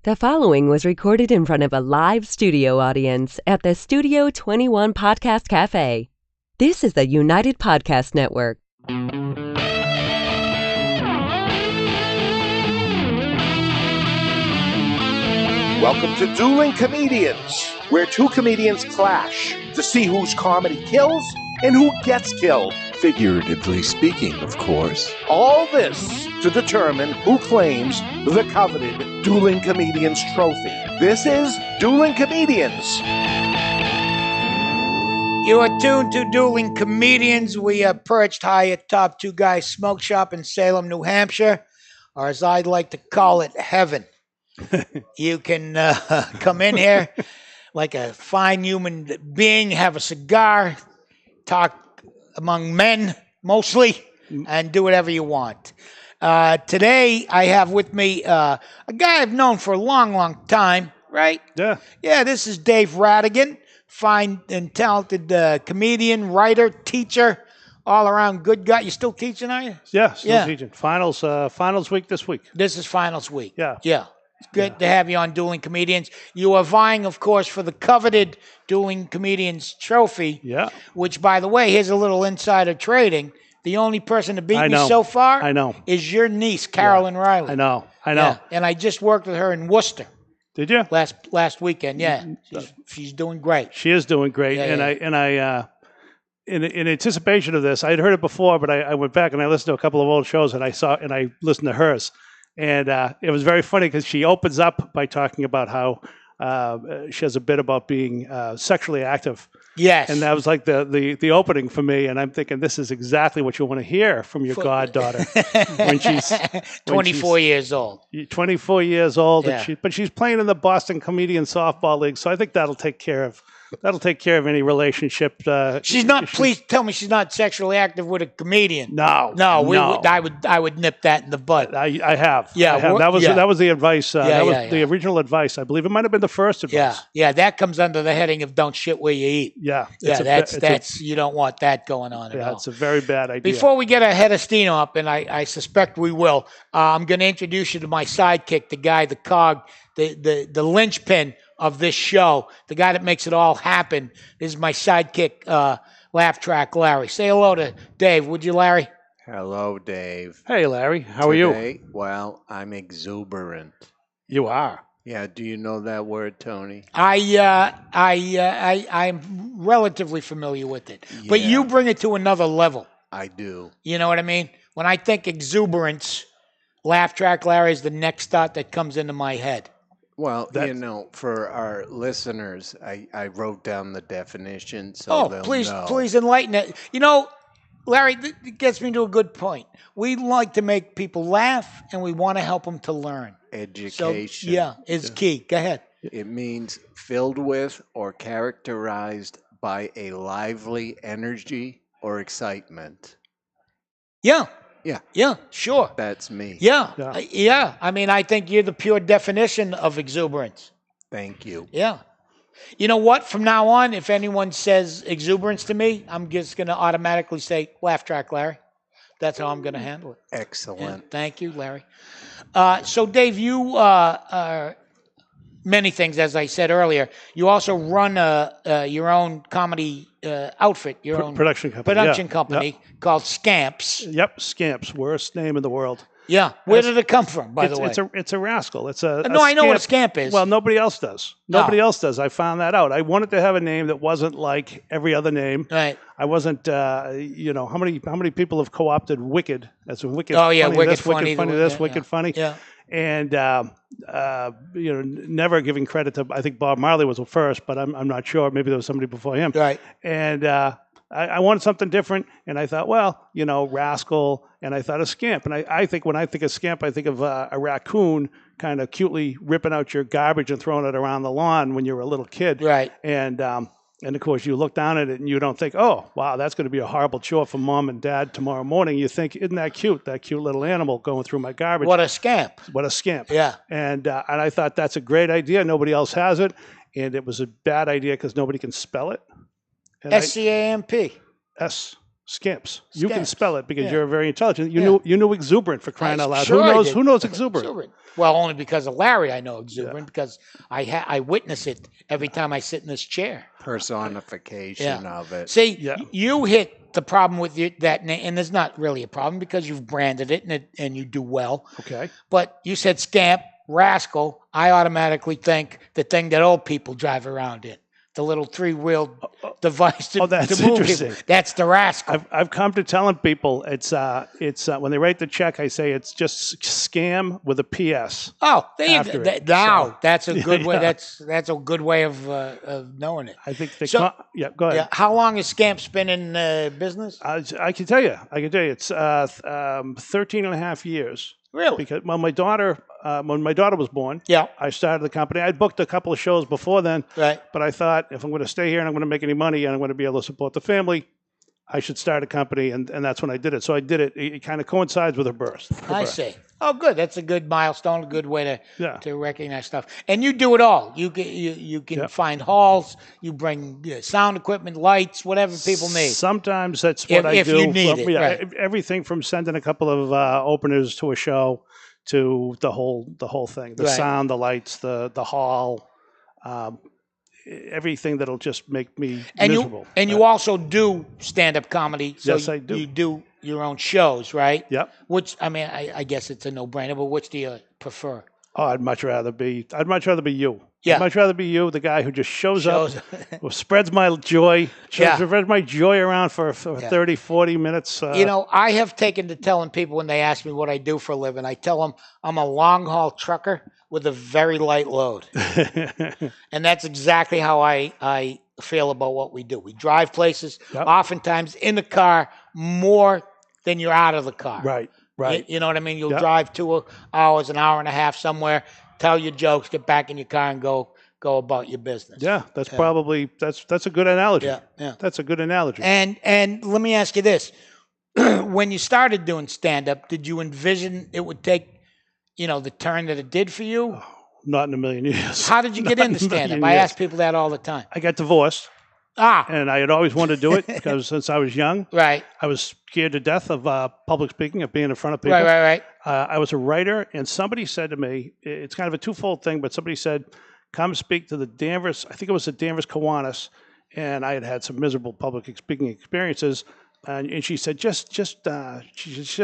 The following was recorded in front of a live studio audience at the Studio 21 Podcast Café. This is the United Podcast Network. Welcome to Dueling Comedians, where two comedians clash to see whose comedy kills and who gets killed. Figuratively speaking, of course. All this to determine who claims the coveted Dueling Comedians trophy. This is Dueling Comedians. You are tuned to Dueling Comedians. We are perched high atop Two Guys Smoke Shop in Salem, New Hampshire, or as I'd like to call it, heaven. You can come in here like a fine human being, have a cigar, talk among men mostly, and do whatever you want. Today, I have with me a guy I've known for a long, long time, right? Yeah. Yeah, this is Dave Rattigan, fine and talented comedian, writer, teacher, all-around good guy. You still teaching, are you? Yeah, still teaching. Finals week this week. This is finals week. Yeah. Yeah. It's good to have you on Dueling Comedians. You are vying, of course, for the coveted Dueling Comedians trophy. Yeah. Which, by the way, here's a little insider trading. The only person to beat me so far is your niece, Carolyn Riley. I know. Yeah. And I just worked with her in Worcester. Did you? Last weekend, yeah. She's doing great. She is doing great. I in anticipation of this, I'd heard it before, but I went back and I listened to a couple of old shows and I listened to hers. And it was very funny because she opens up by talking about how she has a bit about being sexually active. Yes. And that was like the opening for me. And I'm thinking this is exactly what you want to hear from your goddaughter when she's 24 years old. 24 years old. Yeah. But she's playing in the Boston Comedian Softball League. So I think that'll take care of any relationship. She's not. Please tell me she's not sexually active with a comedian. No. I would nip that in the bud. I have. Yeah. I have. That was the advice. That was the original advice. I believe it might have been the first advice. Yeah. That comes under the heading of "Don't shit where you eat." Yeah. That's you don't want that going on at all. Yeah, it's a very bad idea. Before we get our head of steam up, and I suspect we will, I'm going to introduce you to my sidekick, the guy, the cog, the linchpin of this show, the guy that makes it all happen. This is my sidekick, Laugh Track Larry. Say hello to Dave, would you, Larry? Hello, Dave. Hey, Larry. How are you? Well, I'm exuberant. You are. Yeah. Do you know that word, Tony? I'm relatively familiar with it, but you bring it to another level. I do. You know what I mean? When I think exuberance, Laugh Track Larry is the next thought that comes into my head. Well, for our listeners, I wrote down the definition, so they'll know. Please enlighten it. You know, Larry, it gets me to a good point. We like to make people laugh, and we want to help them to learn. Education. So, is key. Go ahead. It means filled with or characterized by a lively energy or excitement. Yeah. Yeah. Yeah, sure. That's me. Yeah. I mean, I think you're the pure definition of exuberance. Thank you. Yeah. You know what? From now on, if anyone says exuberance to me, I'm just going to automatically say, Laugh Track Larry. That's how I'm going to handle it. Excellent. Yeah, thank you, Larry. So, Dave, you many things, as I said earlier. You also run your own comedy outfit, your own production company called Scamps. Yep, Scamps, worst name in the world. Yeah, where did it come from? By the way, it's a rascal. It's a I know what a scamp is. Well, nobody else does. Nobody else does. I found that out. I wanted to have a name that wasn't like every other name. Right. I wasn't. How many people have co-opted Wicked? That's a Wicked. Oh yeah, funny, Wicked this, funny. Wicked funny. This Wicked funny. Yeah. And never giving credit to. I think Bob Marley was the first, but I'm not sure. Maybe there was somebody before him. Right. And I wanted something different, and I thought, rascal, and I thought of scamp. And I think when I think of scamp, I think of a raccoon kind of cutely ripping out your garbage and throwing it around the lawn when you're a little kid. Right. And of course, you look down at it and you don't think, oh, wow, that's going to be a horrible chore for mom and dad tomorrow morning. You think, isn't that cute little animal going through my garbage? What a scamp. What a scamp. Yeah. And I thought that's a great idea. Nobody else has it. And it was a bad idea because nobody can spell it. SCAMP. S. Scamps. You can Scamps. spell it because Yeah. you're very intelligent. You Yeah. knew exuberant for crying out loud. Sure I did. Who knows exuberant? Well, only because of Larry, I know exuberant because I witness it every time I sit in this chair. Personification of it. See, Yeah. you hit the problem with that name, and there's not really a problem because you've branded it and you do well. Okay. But you said scamp, rascal. I automatically think the thing that old people drive around in, the little 3-wheeled device to that's move interesting. people. That's the rascal. I've come to telling people it's when they write the check, I say it's just scam with a PS. Oh, there you after go. it. Now So, that's a good way. yeah. That's a good way of knowing it. I think So- go ahead. Yeah. How long has Scamps been in business? I can tell you. It's 13 and a half years. Really? Because when my daughter was born, Yeah. I started the company. I booked a couple of shows before then, Right. but I thought if I'm going to stay here and I'm going to make any money and I'm going to be able to support the family, I should start a company, and that's when I did it. So I did it. It kind of coincides with her birth. I see. Oh, good. That's a good milestone. A good way Yeah. to recognize stuff. And you do it all. You can Yeah. find halls. You bring sound equipment, lights, whatever people need. Sometimes that's what I If do. you need it, right. Everything from sending a couple of openers to a show to the whole thing, the Right. sound, the lights, the hall, everything that'll just make me miserable. You also do stand-up comedy. So Yes, I do. You do your own shows, right? Yep. Which I guess it's a no-brainer. But which do you prefer? Oh, I'd much rather be you. Yeah. I'd much rather be you, the guy who just shows up, Shows- spreads my joy, Yeah. spreads my joy around for 30, 40 minutes. I have taken to telling people when they ask me what I do for a living, I tell them I'm a long-haul trucker with a very light load. And that's exactly how I feel about what we do. We drive places, Yep. oftentimes in the car, more than you're out of the car. Right. Right. You know what I mean? You'll Yep. drive 2 hours, an hour and a half somewhere, tell your jokes, get back in your car and go about your business. Yeah, that's probably that's a good analogy. Yeah. That's a good analogy. And let me ask you this. When you started doing stand-up, did you envision it would take, the turn that it did for you? Not in a million years. How did you get Not into in a million stand-up? I years. ask people that all the time. I got divorced, Ah, and I had always wanted to do it because since I was young, right, I was scared to death of public speaking, of being in front of people. right. I was a writer, and somebody said to me, it's kind of a twofold thing, but somebody said, come speak to the Danvers, I think it was the Danvers Kiwanis, and I had some miserable public speaking experiences, and she said, just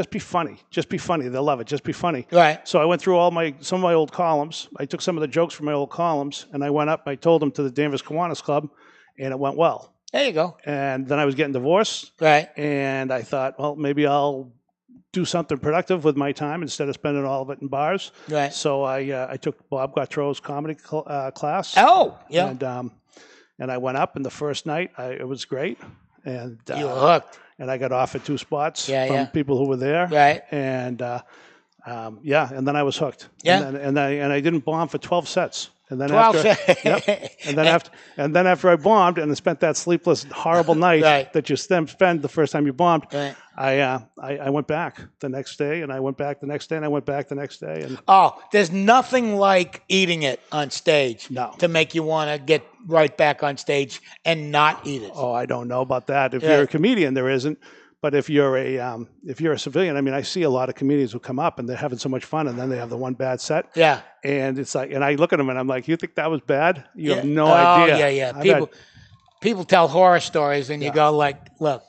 be funny. Just be funny. They'll love it. Just be funny. Right. So I went through some of my old columns. I took some of the jokes from my old columns, and I went up and I told them to the Danvers Kiwanis Club, and it went well. There you go. And then I was getting divorced, Right. and I thought, well, maybe I'll do something productive with my time instead of spending all of it in bars. Right. So I took Bob Gautreau's comedy class. Oh, yeah. And I went up, and the first night it was great, and You were hooked. and I got offered 2 spots Yeah, from yeah. people who were there. Right. And and then I was hooked. Yeah. And I didn't bomb for 12 sets. And then 12 after, yep. And then after I bombed and spent that sleepless, horrible night Right. that you spend the first time you bombed, Right. I went back the next day, and I went back the next day, and I went back the next day, and Oh, there's nothing like eating it on stage No. to make you want to get right back on stage and not eat it. oh, I don't know about that. If Yeah. you're a comedian, there isn't. But if you're a civilian, I mean, I see a lot of comedians who come up and they're having so much fun, and then they have the one bad set. Yeah. And it's like, and I look at them and I'm like, you think that was bad? You have Yeah. no Oh, idea. yeah. I've People tell horror stories, and you Yeah. go like, look,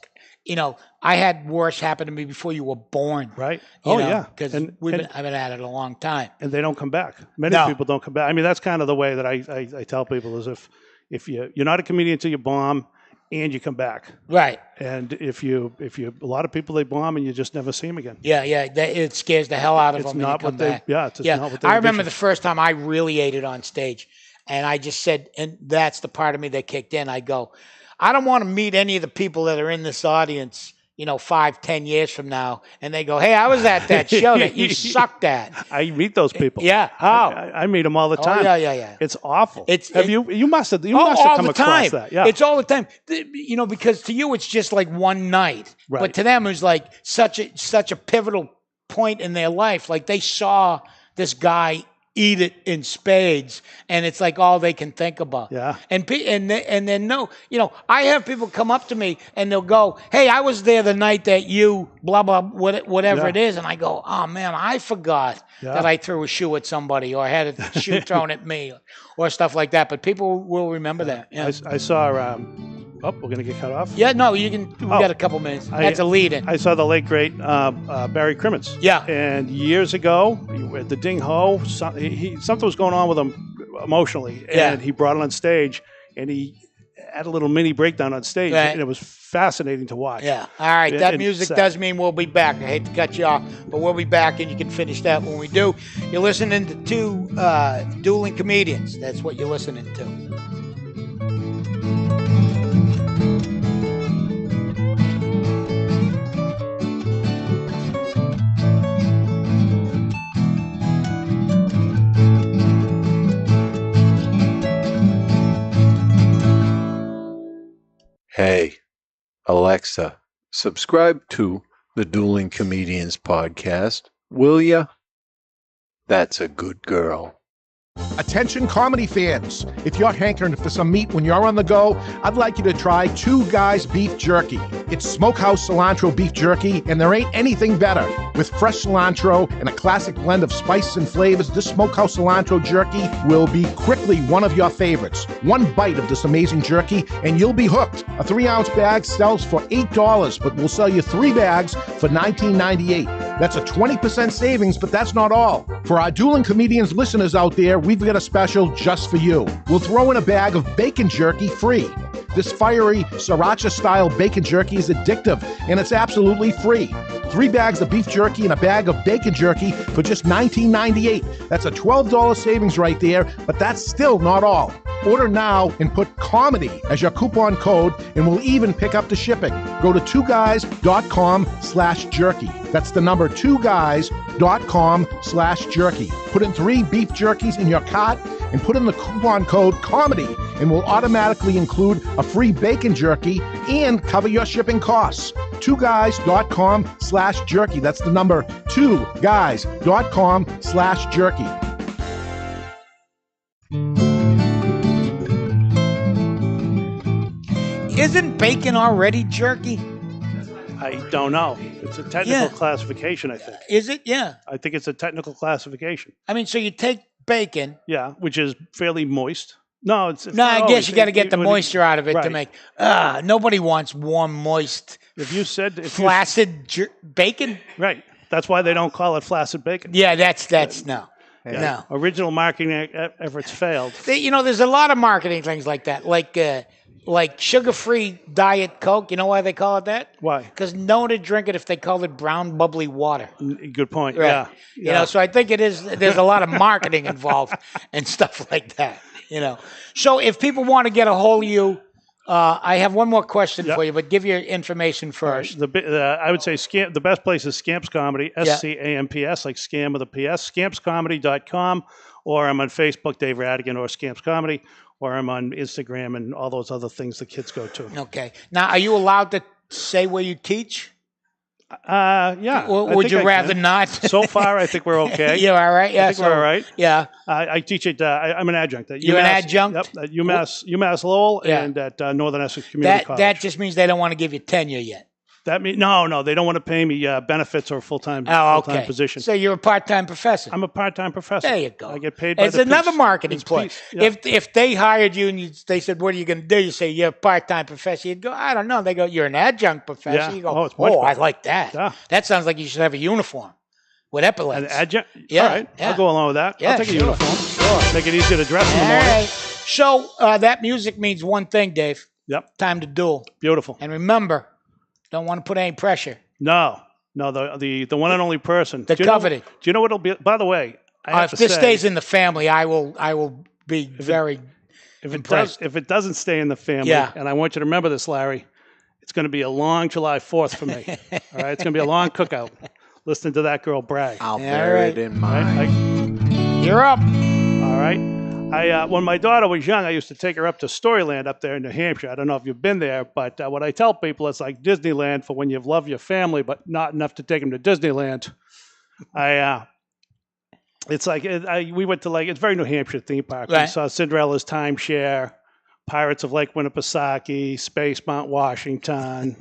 I had worse happen to me before you were born. Right? Yeah. Because And I've been at it a long time. they don't come back. Many No. people don't come back. I mean, that's kind of the way that I tell people is if you're not a comedian until you bomb and you come back. Right. And if you a lot of people, they bomb and you just never see them again. Yeah. It scares the hell out of It's them. not when what they come they, back. yeah, it's just not what they I remember envision. the first time I really ate it on stage, and I just said, and that's the part of me that kicked in. I go, I don't want to meet any of the people that are in this audience, 5-10 years from now, and they go, hey, I was at that show that you sucked at. I meet those people. Yeah. I meet them all the time. Oh, yeah. It's awful. You must have all come the across time. that. Yeah. It's all the time. Because to you it's just like one night, Right. but to them it was like such a pivotal point in their life. Like they saw this guy eat it in spades, and it's like all they can think about. Yeah. And then no, I have people come up to me and they'll go, "Hey, I was there the night that you blah blah whatever it is," and I go, "Oh man, I forgot that I threw a shoe at somebody or had a shoe thrown at me or stuff like that." But people will remember that. Yeah. I saw. We're gonna get cut off. Yeah, no, you can. We got a couple minutes. That's a lead-in. I saw the late great Barry Crimmins. Yeah. And years ago, at the Ding Ho, something was going on with him emotionally, and he brought it on stage, and he had a little mini breakdown on stage, and it was fascinating to watch. Yeah. All right. That music does mean we'll be back. I hate to cut you off, but we'll be back, and you can finish that when we do. You're listening to two dueling comedians. That's what you're listening to. Hey, Alexa, subscribe to the Dueling Comedians podcast, will ya? That's a good girl. Attention comedy fans, if you're hankering for some meat when you're on the go, I'd like you to try Two Guys Beef Jerky. It's smokehouse cilantro beef jerky, and there ain't anything better. With fresh cilantro and a classic blend of spices and flavors, this smokehouse cilantro jerky will be quickly one of your favorites. One bite of this amazing jerky, and you'll be hooked. A 3-ounce bag sells for $8, but we'll sell you 3 bags for $19.98. That's a 20% savings, but that's not all. For our Dueling Comedians listeners out there, we've got a special just for you. We'll throw in a bag of bacon jerky free. This fiery sriracha-style bacon jerky is addictive, and it's absolutely free. 3 bags of beef jerky and a bag of bacon jerky for just $19.98. That's a $12 savings right there, but that's still not all. Order now and put comedy as your coupon code, and we'll even pick up the shipping. Go to twoguys.com/jerky. That's the number 2guys.com/jerky. Put in 3 beef jerkies in your cart and put in the coupon code comedy, and we'll automatically include a free bacon jerky and cover your shipping costs. 2guys.com/jerky. That's the number 2guys.com/jerky. Isn't bacon already jerky? I don't know. It's a technical classification, I think. Is it? Yeah. I think it's a technical classification. I mean, so you take bacon. Yeah, which is fairly moist. No, I guess you got to get the moisture out of it to make. Nobody wants warm, moist. If you said flaccid bacon, right? That's why they don't call it flaccid bacon. Yeah, that's no. Yeah. No. Original marketing efforts failed. There's a lot of marketing things like that, like sugar-free Diet Coke. You know why they call it that? Why? Because no one would drink it if they called it brown, bubbly water. Good point. Right. Yeah. So I think there's a lot of marketing involved and stuff like that. So if people want to get a hold of you, I have one more question for you, but give your information first. I would say the best place is Scamps Comedy, SCAMPS, like scam with a PS, scampscomedy.com, or I'm on Facebook, Dave Rattigan, or Scamps Comedy, or I'm on Instagram and all those other things the kids go to. Okay. Now, are you allowed to say where you teach? Yeah. Or would you rather not? So far, I think we're okay. You're all right? Yeah. I think we're all right. Yeah. I teach at, I'm an adjunct. At You're an adjunct? Yep, at UMass Lowell and at Northern Essex Community College. That just means they don't want to give you tenure yet. That means no, they don't want to pay me benefits or full-time position. So you're a part-time professor. I'm a part-time professor. There you go. I get paid by it's another marketing play. Yeah. If they hired you and they said, "What are you going to do?" You say, "You're a part-time professor." You'd go, "I don't know." They go, "You're an adjunct professor." Yeah. You go, "Oh, I like that. Yeah. That sounds like you should have a uniform with epaulets." An adjunct? Yeah. All right. Yeah. I'll go along with that. Yeah, I'll take a uniform. Sure. Make it easier to dress in the morning. All right. So that music means one thing, Dave. Yep. Time to duel. Beautiful. And remember, don't want to put any pressure. No, the one and only person. The coveted. Do you know what it'll be? By the way, if this stays in the family, I will be very impressed. If it doesn't stay in the family, and I want you to remember this, Larry, it's going to be a long July 4th for me. All right, it's going to be a long cookout. Listening to that girl brag. I'll bear it in mind. You're up. All right. When my daughter was young, I used to take her up to Storyland up there in New Hampshire. I don't know if you've been there, but what I tell people, it's like Disneyland for when you love your family, but not enough to take them to Disneyland. It's like we went to it's very New Hampshire theme park. Right. We saw Cinderella's Timeshare, Pirates of Lake Winnipesaukee, Space Mount Washington.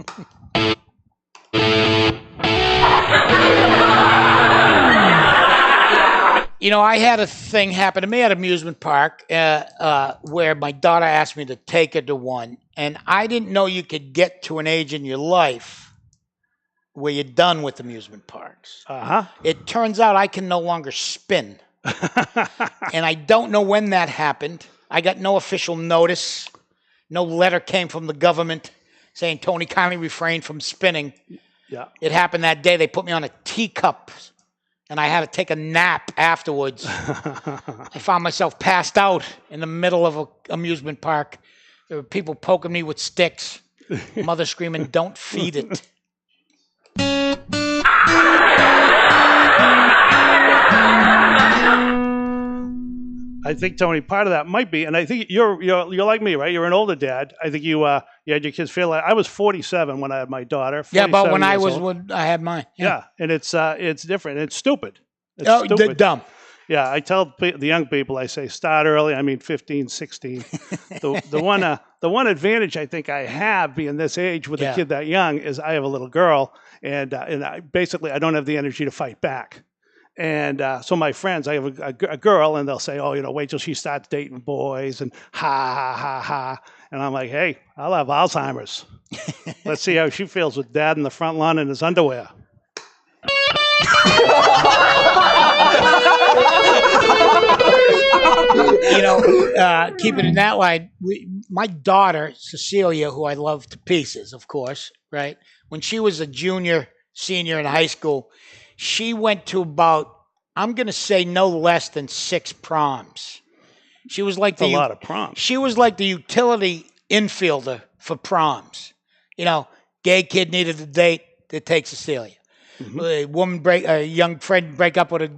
You know, I had a thing happen to me at an amusement park where my daughter asked me to take her to one, and I didn't know you could get to an age in your life where you're done with amusement parks. It turns out I can no longer spin. And I don't know when that happened. I got no official notice. No letter came from the government saying, Tony, kindly refrain from spinning. Yeah. It happened that day. They put me on a teacup, and I had to take a nap afterwards. I found myself passed out in the middle of an amusement park. There were people poking me with sticks. Mother screaming, don't feed it. I think, Tony, part of that might be, and I think you're like me, right? You're an older dad. I think you had your kids feel like I was 47 when I had my daughter. Yeah, but when I had mine. Yeah, and it's different. It's stupid. It's stupid. Dumb. Yeah, I tell the young people, I say, start early. I mean, 15, 16. The one advantage I think I have being this age with a kid that young is I have a little girl, and I don't have the energy to fight back. And so my friends, I have a girl, and they'll say, oh, wait till she starts dating boys, and ha, ha, ha, ha. And I'm like, hey, I'll have Alzheimer's. Let's see how she feels with dad in the front lawn in his underwear. Keeping in that line, my daughter, Cecilia, who I love to pieces, of course, right? When she was a senior in high school, she went to about, I'm going to say no less than 6 proms. She was like a lot of proms. She was like the utility infielder for proms. Gay kid needed a date, they take Cecilia. Mm-hmm. A young friend break up with a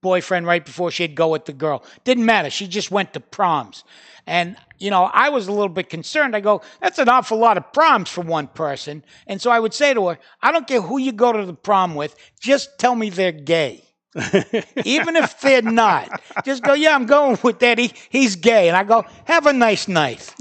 boyfriend right before she'd go with the girl. Didn't matter. She just went to proms. And, I was a little bit concerned. I go, that's an awful lot of proms for one person. And so I would say to her, I don't care who you go to the prom with, just tell me they're gay. Even if they're not. Just go, yeah, I'm going with that. He's gay. And I go, have a nice night.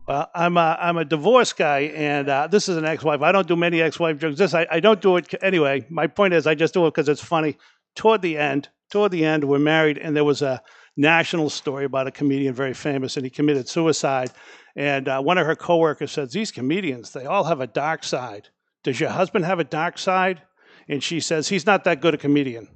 Well, I'm a divorced guy, and this is an ex-wife. I don't do many ex-wife jokes. I don't do it anyway. My point is, I just do it because it's funny. Toward the end, we're married, and there was a national story about a comedian very famous, and he committed suicide. And one of her coworkers says, "These comedians, they all have a dark side. Does your husband have a dark side?" And she says, "He's not that good a comedian."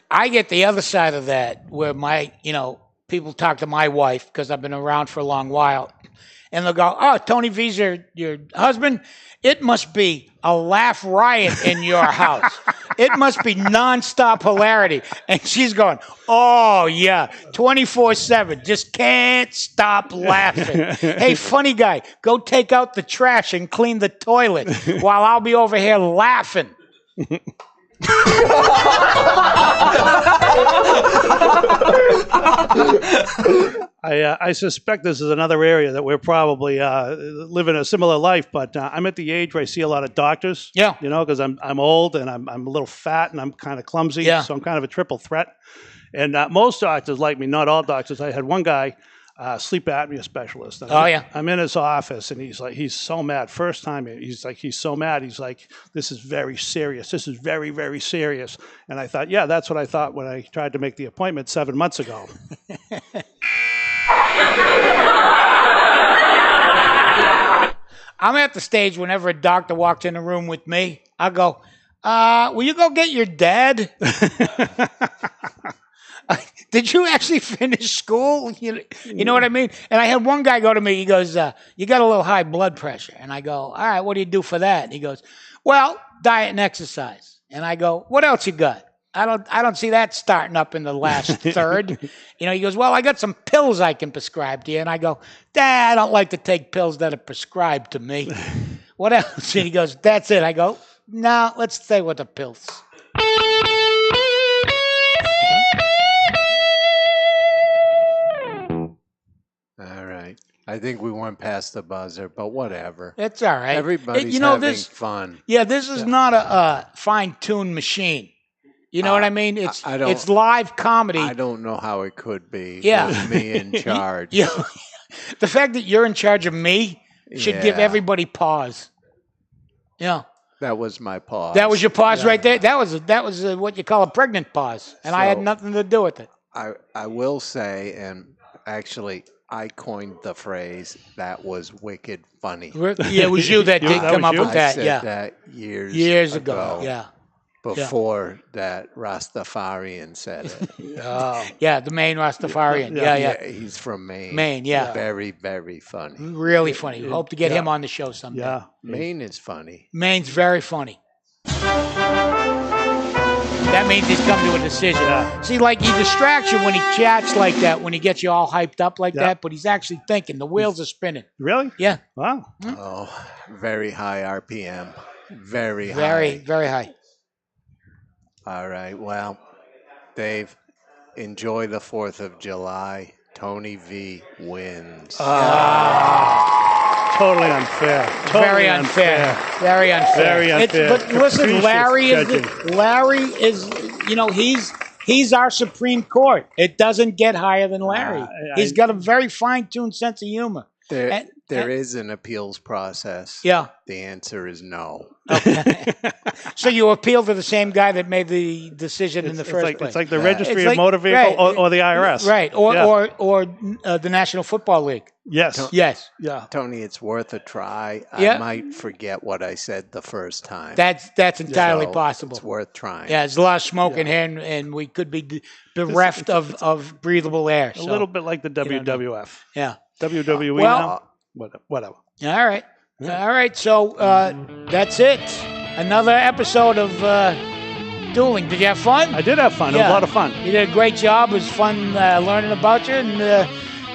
I get the other side of that where people talk to my wife because I've been around for a long while. And they'll go, oh, Tony V's your husband? It must be a laugh riot in your house. It must be nonstop hilarity. And she's going, oh, yeah, 24/7. Just can't stop laughing. Hey, funny guy, go take out the trash and clean the toilet while I'll be over here laughing. I suspect this is another area that we're probably living a similar life, but I'm at the age where I see a lot of doctors. Yeah, because I'm old and I'm a little fat and I'm kind of clumsy. Yeah. So I'm kind of a triple threat. And most doctors like me, not all doctors. I had one guy, sleep apnea specialist. I'm in his office and he's so mad. First time he's so mad. He's like, this is very serious. This is very, very serious. And I thought, yeah, that's what I thought when I tried to make the appointment 7 months ago. I'm at the stage whenever a doctor walks in a room with me, I go, will you go get your dad? Did you actually finish school? You know what I mean? And I had one guy go to me, he goes, you got a little high blood pressure. And I go, all right, what do you do for that? And he goes, well, diet and exercise. And I go, what else you got? I don't see that starting up in the last third. He goes, well, I got some pills I can prescribe to you. And I go, Dad, I don't like to take pills that are prescribed to me. What else? And he goes, that's it. I go, no, let's stay with the pills. All right. I think we went past the buzzer, but whatever. It's all right. Everybody's having fun. Yeah, this is not a fine-tuned machine. You know what I mean? It's live comedy. I don't know how it could be Yeah. with me in charge. The fact that you're in charge of me should give everybody pause. Yeah. That was my pause. That was your pause right there. That was what you call a pregnant pause, and I had nothing to do with it. I will say, and actually, I coined the phrase, that was wicked funny. Yeah, it was you that did come up with that. I said that years ago. Yeah. Before that Rastafarian said it. Yeah, the Maine Rastafarian. Yeah. He's from Maine. Maine, yeah. Very, very funny. Really funny. We hope to get him on the show someday. Yeah. Maine is funny. Maine's very funny. That means he's come to a decision. Yeah. See, like he distracts you when he chats like that, when he gets you all hyped up like that, but he's actually thinking. The wheels are spinning. Really? Yeah. Wow. Oh, very high RPM. Very high. Very, very high. All right. Well, Dave, enjoy the 4th of July. Tony V wins. Totally unfair. Very unfair. Very unfair. Very unfair. But listen, Capricious Larry is, he's our Supreme Court. It doesn't get higher than Larry. He's got a very fine-tuned sense of humor. There is an appeals process. Yeah. The answer is no. Okay. So you appeal to the same guy that made the decision in the first place. It's like the registry of motor vehicle or the IRS. Right. Or the National Football League. Yes. Yes. Yeah. Tony, it's worth a try. Yeah. I might forget what I said the first time. That's entirely So possible. It's worth trying. Yeah, there's a lot of smoke in here, and we could be bereft of breathable air. A little bit like the WWF. Yeah. WWE Well- now? Whatever. All right. All right. So that's it. Another episode of dueling. Did you have fun? I did have fun. It was a lot of fun. You did a great job. It was fun learning about you. And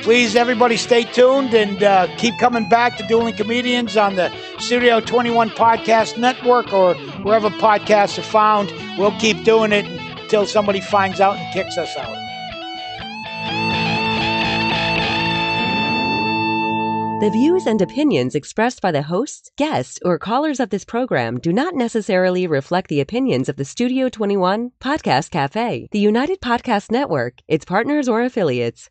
please, everybody, stay tuned and keep coming back to Dueling Comedians on the Studio 21 Podcast Network or wherever podcasts are found. We'll keep doing it until somebody finds out and kicks us out. The views and opinions expressed by the hosts, guests, or callers of this program do not necessarily reflect the opinions of the Studio 21 Podcast Café, the United Podcast Network, its partners, or affiliates.